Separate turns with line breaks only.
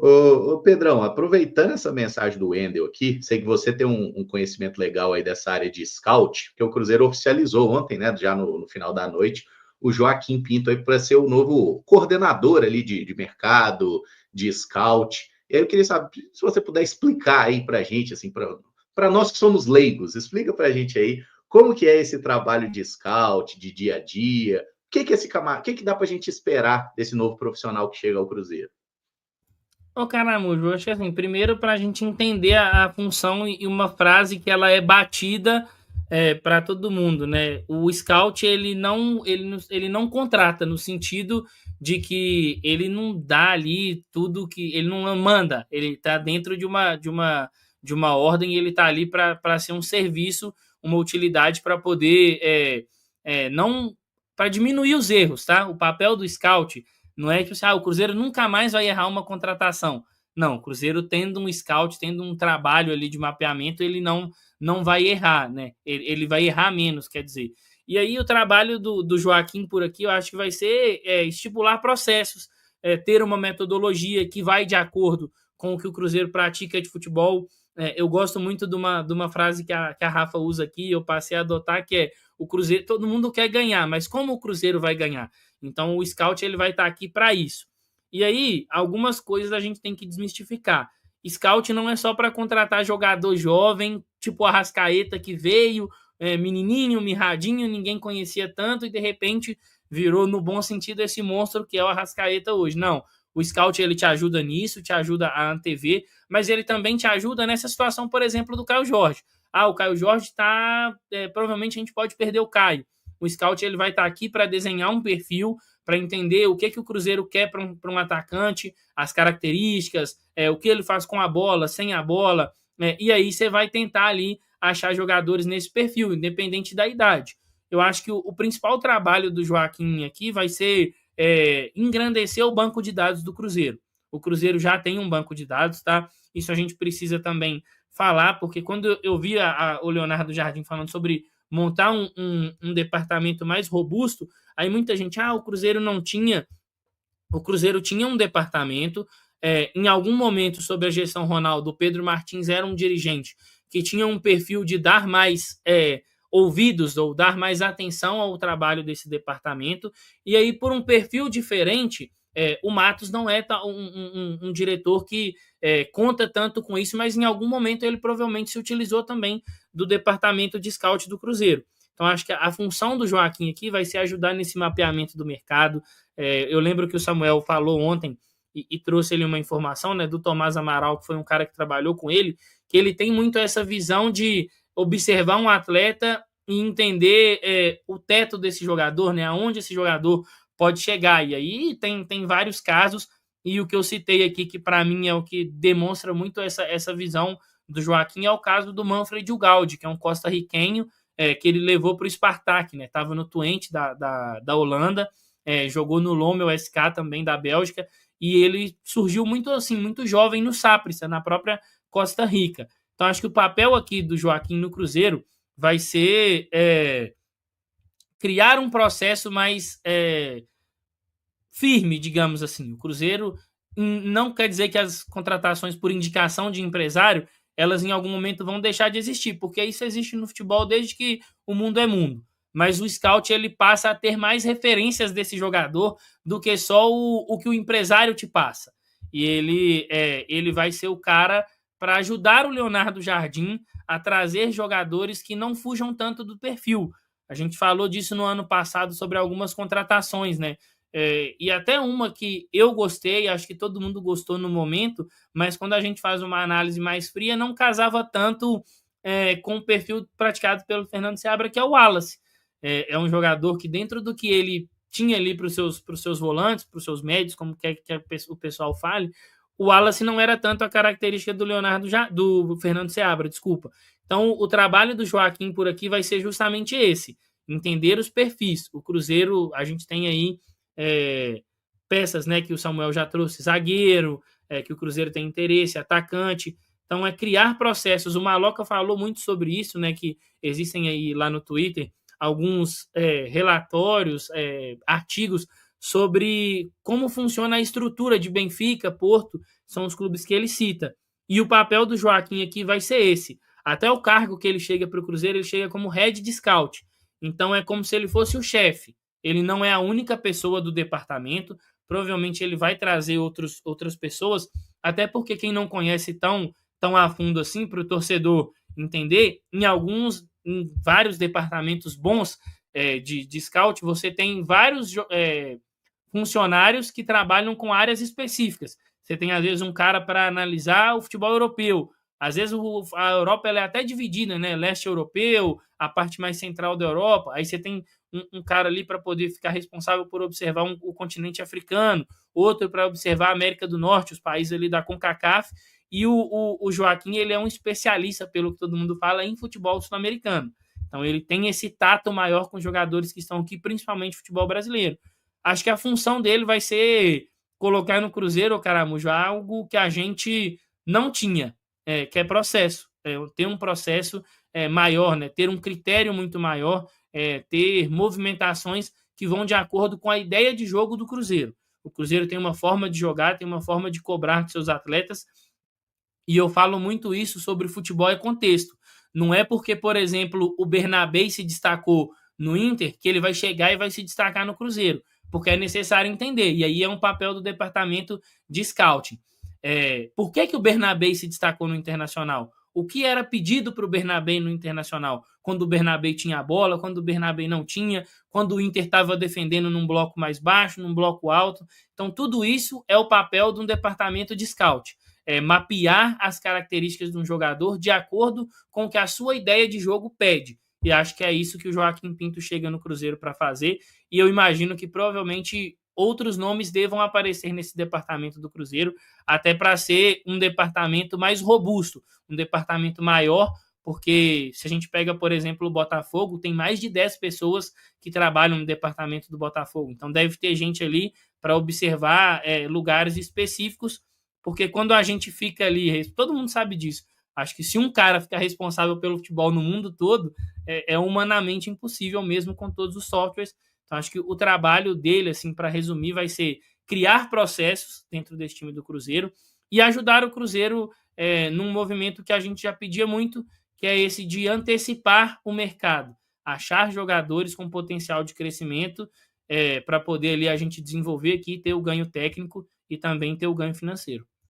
Ô, Pedrão, aproveitando essa mensagem do Wendel aqui, sei que você tem um conhecimento legal aí dessa área de scout, porque o Cruzeiro oficializou ontem, né, já no final da noite, o Joaquim Pinto aí para ser o novo coordenador ali de mercado, de scout. E aí eu queria saber se você puder explicar aí para a gente, assim, para nós que somos leigos, explica para a gente aí como que é esse trabalho de scout, de dia a dia, o que dá para a gente esperar desse novo profissional que chega ao Cruzeiro?
Ô, Caramujo, eu acho que assim, primeiro para a gente entender a função e uma frase que ela é batida para todo mundo, né? O scout ele não contrata no sentido de que ele não dá ali tudo que ele não manda, ele está dentro de uma ordem, e ele está ali para ser um serviço, uma utilidade para poder não para diminuir os erros, tá? O papel do scout não é que assim, o Cruzeiro nunca mais vai errar uma contratação. Não, o Cruzeiro tendo um scout, tendo um trabalho ali de mapeamento, ele não vai errar, né? Ele vai errar menos, quer dizer. E aí o trabalho do Joaquim por aqui, eu acho que vai ser estipular processos, ter uma metodologia que vai de acordo com o que o Cruzeiro pratica de futebol. Eu gosto muito de uma frase que a Rafa usa aqui, eu passei a adotar, que é: o Cruzeiro, todo mundo quer ganhar, mas como o Cruzeiro vai ganhar? Então o scout ele vai estar aqui para isso. E aí, algumas coisas a gente tem que desmistificar. Scout não é só para contratar jogador jovem, tipo a Arrascaeta, que veio, menininho, mirradinho, ninguém conhecia tanto e de repente virou, no bom sentido, esse monstro que é o Arrascaeta hoje. Não. O scout ele te ajuda nisso, te ajuda a antever, mas ele também te ajuda nessa situação, por exemplo, do Caio Jorge. O Caio Jorge está. Provavelmente a gente pode perder o Caio. O scout ele vai estar aqui para desenhar um perfil, para entender o que o Cruzeiro quer para um atacante, as características, o que ele faz com a bola, sem a bola, e aí você vai tentar ali achar jogadores nesse perfil, independente da idade. Eu acho que o principal trabalho do Joaquim aqui vai ser engrandecer o banco de dados do Cruzeiro. O Cruzeiro já tem um banco de dados, tá? Isso a gente precisa também falar, porque quando eu vi o Leonardo Jardim falando sobre montar um departamento mais robusto, aí muita gente, o Cruzeiro não tinha. O Cruzeiro tinha um departamento, em algum momento, sob a gestão Ronaldo, o Pedro Martins era um dirigente que tinha um perfil de dar mais ouvidos ou dar mais atenção ao trabalho desse departamento, e aí, por um perfil diferente, o Matos não é um diretor que conta tanto com isso, mas em algum momento ele provavelmente se utilizou também do departamento de scout do Cruzeiro. Então, acho que a função do Joaquim aqui vai ser ajudar nesse mapeamento do mercado. Eu lembro que o Samuel falou ontem e trouxe ele uma informação, né, do Tomás Amaral, que foi um cara que trabalhou com ele, que ele tem muito essa visão de observar um atleta e entender o teto desse jogador, né, aonde esse jogador pode chegar. E aí tem vários casos, e o que eu citei aqui, que para mim é o que demonstra muito essa visão do Joaquim, é o caso do Manfred Ugalde, que é um costarriquenho, que ele levou para o Spartak, né? Estava no Twente da Holanda, jogou no Lommel SK também da Bélgica, e ele surgiu muito assim, muito jovem no Saprissa, na própria Costa Rica. Então acho que o papel aqui do Joaquim no Cruzeiro vai ser criar um processo mais firme, digamos assim. O Cruzeiro não quer dizer que as contratações por indicação de empresário elas em algum momento vão deixar de existir, porque isso existe no futebol desde que o mundo é mundo. Mas o scout ele passa a ter mais referências desse jogador do que só o que o empresário te passa. E ele vai ser o cara para ajudar o Leonardo Jardim a trazer jogadores que não fujam tanto do perfil. A gente falou disso no ano passado sobre algumas contratações, né? E até uma que eu gostei, acho que todo mundo gostou no momento, mas quando a gente faz uma análise mais fria, não casava tanto com o perfil praticado pelo Fernando Seabra, que é o Wallace. É um jogador que, dentro do que ele tinha ali para os seus volantes, para os seus médios, como quer que o pessoal fale, o Wallace não era tanto a característica do Fernando Seabra, desculpa. Então, o trabalho do Joaquim por aqui vai ser justamente esse: entender os perfis. O Cruzeiro, a gente tem aí peças, né, que o Samuel já trouxe, zagueiro, que o Cruzeiro tem interesse, atacante. Então, é criar processos. O Maloca falou muito sobre isso, né, que existem aí lá no Twitter alguns relatórios, artigos sobre como funciona a estrutura de Benfica, Porto, são os clubes que ele cita. E o papel do Joaquim aqui vai ser esse. Até o cargo que ele chega para o Cruzeiro, ele chega como head de scout. Então é como se ele fosse o chefe. Ele não é a única pessoa do departamento. Provavelmente ele vai trazer outras pessoas, até porque quem não conhece tão a fundo assim, para o torcedor entender, em vários departamentos bons de scout, você tem vários funcionários que trabalham com áreas específicas. Você tem, às vezes, um cara para analisar o futebol europeu. Às vezes, a Europa ela é até dividida, né? Leste europeu, a parte mais central da Europa. Aí você tem um cara ali para poder ficar responsável por observar o continente africano, outro para observar a América do Norte, os países ali da CONCACAF. E o Joaquim, ele é um especialista, pelo que todo mundo fala, em futebol sul-americano. Então, ele tem esse tato maior com os jogadores que estão aqui, principalmente futebol brasileiro. Acho que a função dele vai ser colocar no Cruzeiro, Caramujo, algo que a gente não tinha, que é processo. Ter um processo maior, né? Ter um critério muito maior, ter movimentações que vão de acordo com a ideia de jogo do Cruzeiro. O Cruzeiro tem uma forma de jogar, tem uma forma de cobrar de seus atletas, e eu falo muito isso sobre futebol e contexto. Não é porque, por exemplo, o Bernabé se destacou no Inter que ele vai chegar e vai se destacar no Cruzeiro, porque é necessário entender, e aí é um papel do departamento de scouting. Por que o Bernabé se destacou no Internacional? O que era pedido para o Bernabé no Internacional? Quando o Bernabé tinha a bola, quando o Bernabé não tinha, quando o Inter estava defendendo num bloco mais baixo, num bloco alto. Então, tudo isso é o papel de um departamento de scout. Mapear as características de um jogador de acordo com o que a sua ideia de jogo pede. E acho que é isso que o Joaquim Pinto chega no Cruzeiro para fazer. E eu imagino que provavelmente outros nomes devam aparecer nesse departamento do Cruzeiro, até para ser um departamento mais robusto, um departamento maior, porque se a gente pega, por exemplo, o Botafogo, tem mais de 10 pessoas que trabalham no departamento do Botafogo. Então deve ter gente ali para observar lugares específicos, porque quando a gente fica ali, todo mundo sabe disso, acho que se um cara ficar responsável pelo futebol no mundo todo, é humanamente impossível mesmo com todos os softwares. Então, acho que o trabalho dele, assim, para resumir, vai ser criar processos dentro desse time do Cruzeiro e ajudar o Cruzeiro num movimento que a gente já pedia muito, que é esse de antecipar o mercado, achar jogadores com potencial de crescimento para poder ali a gente desenvolver aqui, ter o ganho técnico e também ter o ganho financeiro.